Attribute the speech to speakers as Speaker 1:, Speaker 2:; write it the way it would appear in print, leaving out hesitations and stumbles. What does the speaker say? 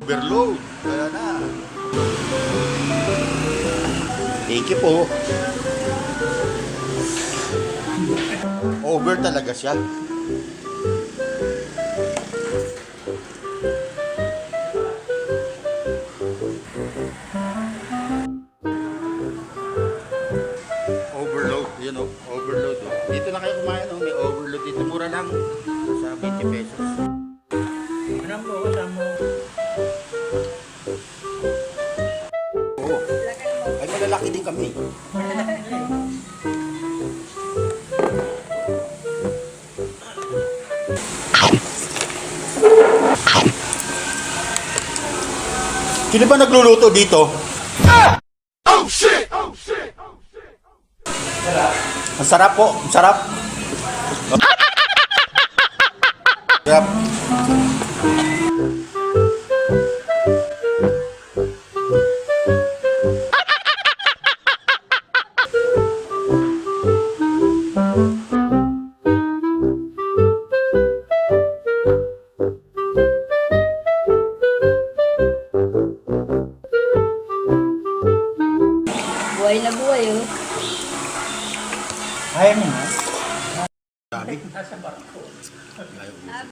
Speaker 1: Overload. Kaya na. Thank you po. Over talaga siya. Overload. Yun o. Overload. Dito na kayo kumain o. May overload dito. Mura lang. Sa 20 pesos.
Speaker 2: Ano mo? Ano?
Speaker 1: Oo. Ay, malalaki din kami. Sino ba nagluluto dito? Oh shit! Oh shit! Oh shit! Ang sarap po, ang sarap. Sarap.
Speaker 3: Buhay na buhay, oh.
Speaker 2: Ayaw mo na?
Speaker 1: Dami.
Speaker 2: Nasa barko.